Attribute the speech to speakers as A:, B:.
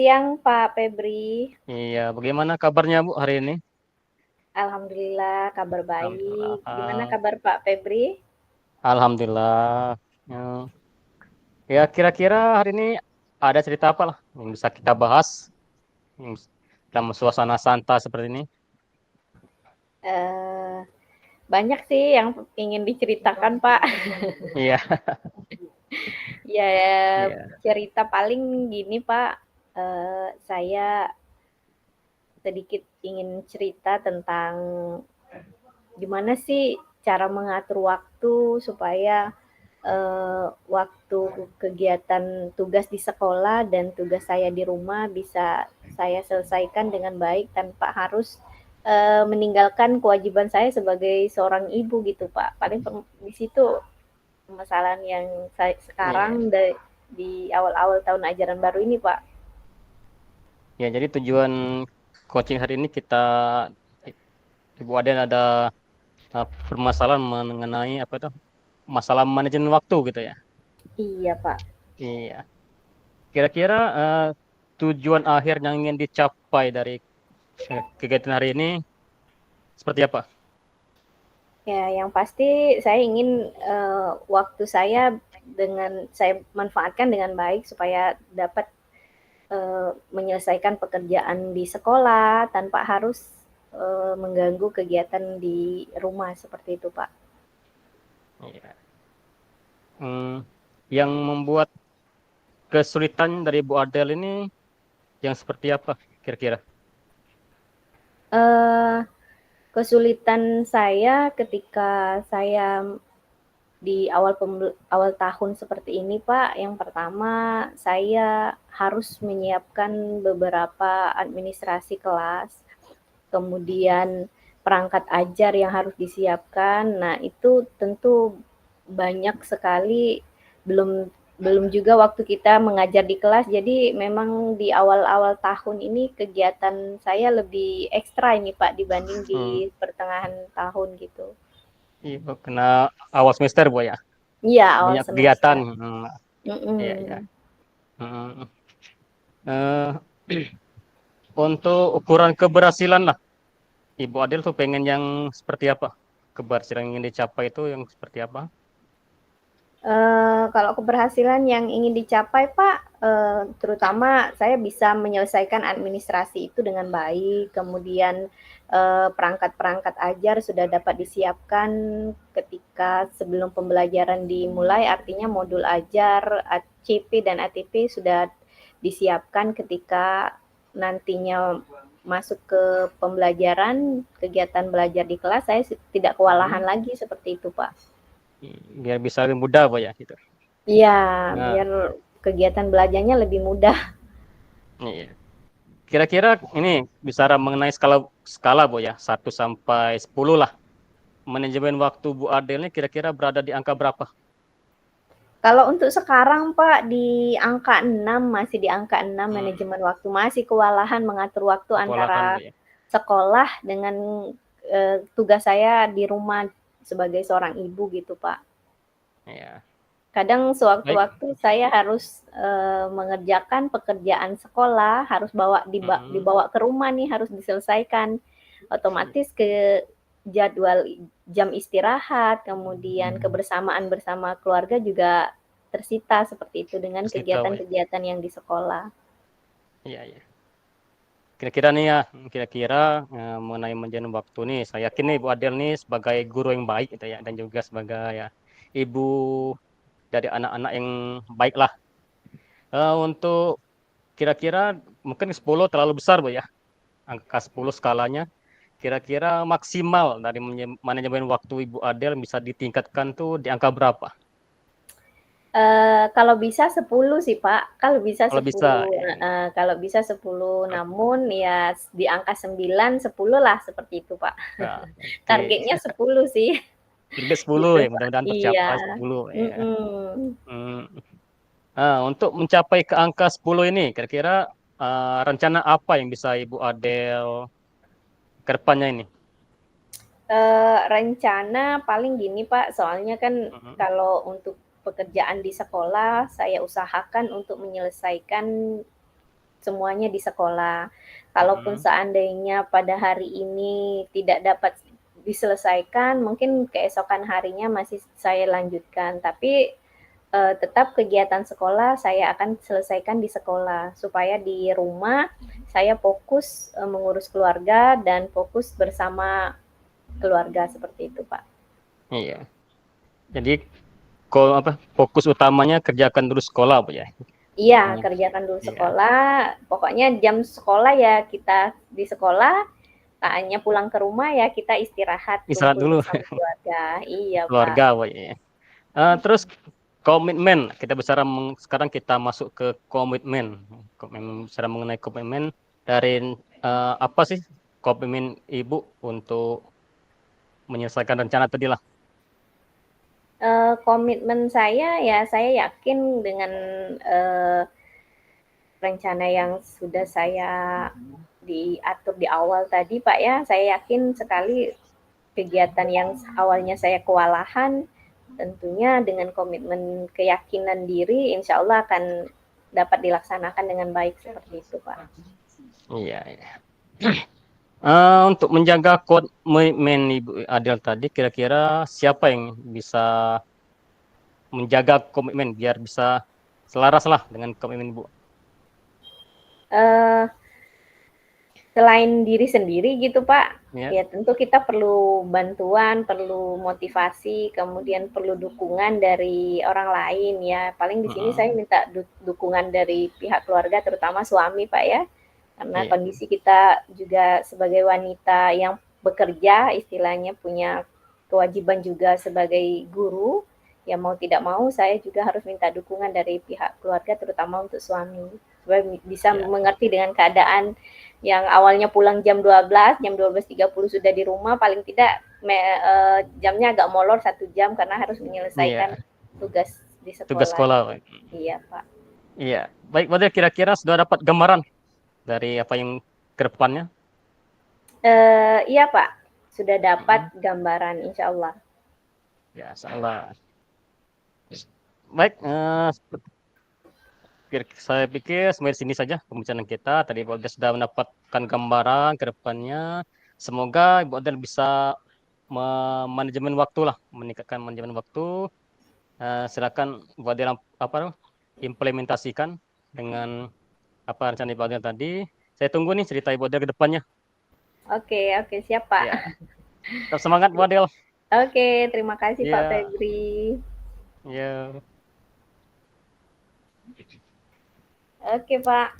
A: siang Pak Febri.
B: Iya, bagaimana kabarnya Bu hari ini?
A: Alhamdulillah kabar
B: Alhamdulillah.
A: baik. Gimana kabar Pak Febri?
B: Alhamdulillah. Ya, kira-kira hari ini ada cerita apa lah yang bisa kita bahas yang dalam suasana santai seperti ini?
A: Eh, Banyak sih yang ingin diceritakan Pak.
B: Iya,
A: Ya
B: iya,
A: cerita paling gini Pak. Saya sedikit ingin cerita tentang gimana sih cara mengatur waktu supaya waktu kegiatan tugas di sekolah dan tugas saya di rumah bisa saya selesaikan dengan baik tanpa harus meninggalkan kewajiban saya sebagai seorang ibu gitu Pak. Paling di situ permasalahan yang saya
B: iya.
A: sekarang di awal-awal tahun ajaran baru ini Pak.
B: Ya, jadi tujuan coaching hari ini kita Ibu Aden ada permasalahan mengenai apa itu? Masalah manajemen waktu gitu ya.
A: Iya Pak.
B: Iya. Kira-kira tujuan akhir yang ingin dicapai dari kegiatan hari ini seperti apa?
A: Ya, yang pasti saya ingin waktu saya dengan saya manfaatkan dengan baik supaya dapat menyelesaikan pekerjaan di sekolah tanpa harus mengganggu kegiatan di rumah seperti itu, Pak.
B: Iya. Hmm, yang membuat kesulitan dari Bu Adel ini yang seperti apa kira-kira?
A: Eh, Kesulitan saya ketika saya di awal tahun seperti ini, Pak, yang pertama saya harus menyiapkan beberapa administrasi kelas, kemudian perangkat ajar yang harus disiapkan. Nah, itu tentu banyak sekali, belum belum juga waktu kita mengajar di kelas. Jadi memang di awal-awal tahun ini kegiatan saya lebih ekstra ini Pak dibanding di
B: Hmm,
A: pertengahan tahun gitu.
B: iya, kena awal semester Bu ya,
A: Iya, awal
B: banyak kegiatan.
A: semester.
B: Iya, iya.
A: Mm-mm.
B: Hmm, eh, untuk ukuran keberhasilan lah, Ibu Adel tuh pengen yang seperti apa? Keberhasilan yang ingin dicapai itu yang seperti apa?
A: Kalau keberhasilan yang ingin dicapai, Pak, terutama saya bisa menyelesaikan administrasi itu dengan baik, kemudian perangkat-perangkat ajar sudah dapat disiapkan ketika sebelum pembelajaran dimulai, artinya modul ajar, CP dan ATP sudah disiapkan ketika nantinya masuk ke pembelajaran, kegiatan belajar di kelas, saya tidak kewalahan
B: Hmm,
A: lagi seperti itu, Pak.
B: biar bisa lebih mudah Bu ya gitu.
A: Iya,
B: Nah,
A: biar kegiatan belajarnya lebih mudah.
B: iya. Kira-kira ini bicara mengenai skala skala Bu ya, 1 sampai 10 lah. Manajemen waktu Bu Adel ini kira-kira berada di angka berapa?
A: Kalau untuk sekarang Pak di angka 6, masih di angka 6
B: Hmm,
A: manajemen waktu, masih kewalahan mengatur waktu
B: kewalahan Bu
A: antara
B: ya.
A: sekolah dengan tugas saya di rumah sebagai seorang ibu gitu Pak.
B: Ya.
A: Kadang
B: Baik.
A: sewaktu-waktu saya harus mengerjakan pekerjaan sekolah, harus
B: Mm-mm.
A: dibawa ke rumah nih, harus diselesaikan. Otomatis ke jadwal jam istirahat, kemudian kebersamaan bersama keluarga juga tersita seperti itu dengan
B: Terus kita Bu ya.
A: kegiatan-kegiatan yang di sekolah.
B: Iya, iya. Kira-kira nih ya, kira-kira mengenai manajemen waktu nih, saya yakin nih Bu Adel nih sebagai guru yang baik gitu ya, dan juga sebagai ya ibu dari anak-anak yang baik lah. Untuk kira-kira mungkin 10 terlalu besar Bu ya, angka 10 skalanya. Kira-kira maksimal dari manajemen waktu Ibu Adel bisa ditingkatkan tuh di angka berapa?
A: Kalau bisa 10 sih Pak, kalau bisa
B: Kalau bisa
A: 10,
B: ya.
A: kalau bisa 10, namun ya di angka 9, 10 lah seperti itu Pak.
B: Nah, oke.
A: Targetnya 10 sih,
B: Target 10
A: gitu
B: ya,
A: Pak.
B: mudah-mudahan
A: Iya,
B: tercapai 10 ya.
A: mhm.
B: Hmm. Nah, untuk mencapai ke angka 10 ini, kira-kira rencana apa yang bisa Ibu Adel ke depannya ini?
A: Rencana paling gini Pak, soalnya kan
B: Mhm.
A: kalau untuk pekerjaan di sekolah, saya usahakan untuk menyelesaikan semuanya di sekolah. Kalaupun seandainya pada hari ini tidak dapat diselesaikan, mungkin keesokan harinya masih saya lanjutkan. Tapi tetap kegiatan sekolah saya akan selesaikan di sekolah, supaya di rumah saya fokus mengurus keluarga dan fokus bersama keluarga seperti itu, Pak.
B: Iya. Jadi fokus utamanya kerjakan dulu sekolah, Bu ya.
A: Iya,
B: Hanya.
A: kerjakan dulu
B: Iya.
A: sekolah. Pokoknya jam sekolah ya kita di sekolah, saatnya pulang ke rumah ya kita istirahat,
B: Istirahat
A: kumpul
B: dulu
A: bersama keluarga. Iya, Pak.
B: keluarga, Bu ya. Terus komitmen, kita bicara sekarang kita masuk ke komitmen. Bicara mengenai komitmen dari apa sih komitmen Ibu untuk menyelesaikan rencana tadi lah.
A: Komitmen saya ya saya yakin dengan rencana yang sudah saya diatur di awal tadi, Pak ya. Saya yakin sekali kegiatan yang awalnya saya kewalahan, tentunya dengan komitmen keyakinan diri, insya Allah akan dapat dilaksanakan dengan baik seperti itu, Pak.
B: Iya, iya. Untuk menjaga komitmen Ibu Adel tadi, kira-kira siapa yang bisa menjaga komitmen biar bisa selaras lah dengan komitmen Ibu?
A: Uh, Selain diri sendiri gitu Pak,
B: Ya.
A: ya tentu kita perlu bantuan, perlu motivasi, kemudian perlu dukungan dari orang lain ya. Paling di sini saya minta dukungan dari pihak keluarga, terutama suami Pak ya, karena
B: Iya.
A: kondisi kita juga sebagai wanita yang bekerja, istilahnya punya kewajiban juga sebagai guru, ya mau tidak mau saya juga harus minta dukungan dari pihak keluarga, terutama untuk suami, supaya bisa
B: Iya.
A: mengerti dengan keadaan yang awalnya pulang jam 12, jam 12.30 sudah di rumah, paling tidak jamnya agak molor 1 jam karena harus menyelesaikan
B: Iya.
A: tugas di
B: Tugas
A: sekolah.
B: sekolah, Pak.
A: Iya, Pak.
B: Iya. Baik, Badil, kira-kira sudah dapat gambaran dari apa yang ke depannya?
A: Iya, Pak. Sudah dapat gambaran, insya Allah.
B: Ya, salah. Baik, saya pikir sampai sini saja pembicaraan kita. Tadi Ibu Adel sudah mendapatkan gambaran ke depannya. Semoga Ibu Adel bisa manajemen waktu lah, meningkatkan manajemen waktu. Silakan Ibu Adel implementasikan dengan apa rencana Ibu Adel tadi. Saya tunggu nih cerita Ibu Adel ke depannya.
A: Oke, oke, siap, Pak.
B: Ya, tetap semangat Ibu Adel.
A: Oke, terima kasih Pak
B: Ya,
A: Febri.
B: ya.
A: Oke, Pak.